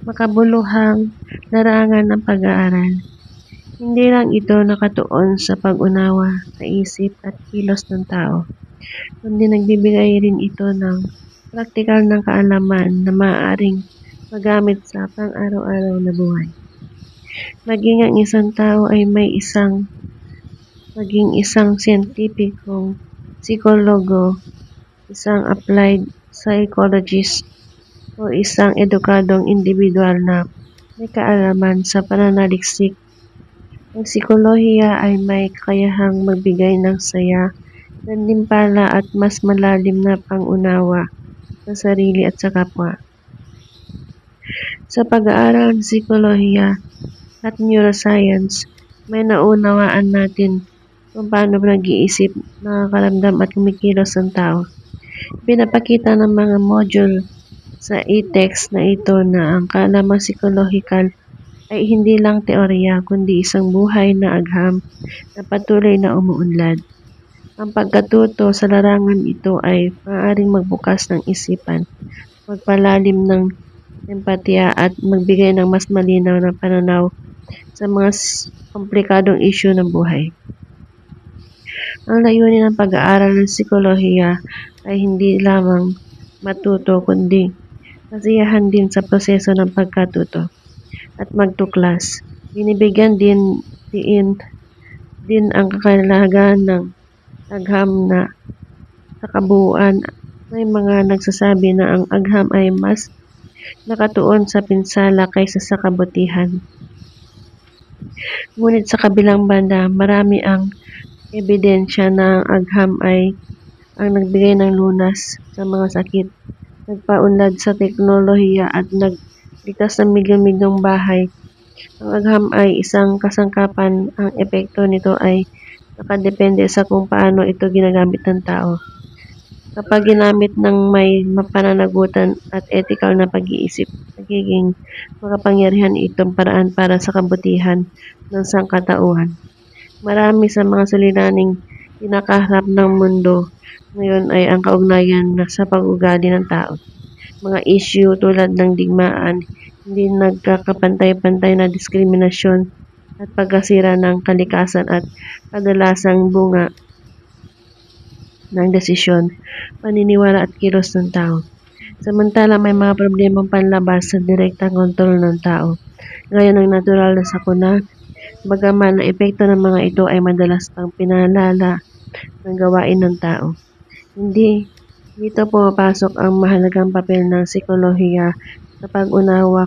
makabuluhang larangan ng pag-aaral. Hindi lang ito nakatuon sa pag-unawa sa isip at kilos ng tao, kundi nagbibigay rin ito ng praktikal ng kaalaman na maaaring magamit sa pang-araw-araw na buhay. Maging ang isang tao ay maging isang siyentipikong psikologo, isang applied psychologist, o isang edukadong individual na may kaalaman sa pananaliksik. Ang psikolohiya ay may kakayahang magbigay ng saya, gantimpala at mas malalim na pang-unawa sa sarili at sa kapwa. Sa pag-aaral ng psikolohiya at neuroscience, may naunawaan natin kung paano nag-iisip, nakakaramdam at kumikilos ang tao. Pinapakita ng mga module sa e-text na ito na ang kaalaman psikolohikal ay hindi lang teorya kundi isang buhay na agham na patuloy na umuunlad. Ang pagkatuto sa larangan ito ay maaaring magbukas ng isipan, magpalalim ng empatiya at magbigay ng mas malinaw na pananaw sa mga komplikadong isyu ng buhay. Ang layunin ng pag-aaral ng psikolohiya ay hindi lamang matuto kundi kasiyahan din sa proseso ng pagkatuto at magtuklas. Binibigyan din ang kahalagahan ng agham na sa kabuuan. May mga nagsasabi na ang agham ay mas nakatuon sa pinsala kaysa sa kabutihan. Ngunit sa kabilang banda, marami ang ebidensya na ang agham ay ang nagbigay ng lunas sa mga sakit, nagpaunlad sa teknolohiya at nagligtas ng milyon-milyong bahay. Ang agham ay isang kasangkapan. Ang epekto nito ay nakadepende sa kung paano ito ginagamit ng tao. Kapag ginamit ng may mapananagutan at ethical na pag-iisip, nagiging makapangyarihan itong paraan para sa kabutihan ng sangkatauhan. Marami sa mga suliraning kinakaharap ng mundo ngayon ay ang kaugnayan sa pag-ugali ng tao. Mga issue tulad ng digmaan, hindi nagkakapantay-pantay na diskriminasyon at pagkasira ng kalikasan at kadalasang bunga ng desisyon, paniniwala at kilos ng tao. Samantala may mga problemang panlabas sa direktang kontrol ng tao, gaya ng natural na sakuna, bagaman ang epekto ng mga ito ay madalas pang pinalala ng gawain ng tao. Hindi dito pumapasok ang mahalagang papel ng psikolohiya sa pag-unawa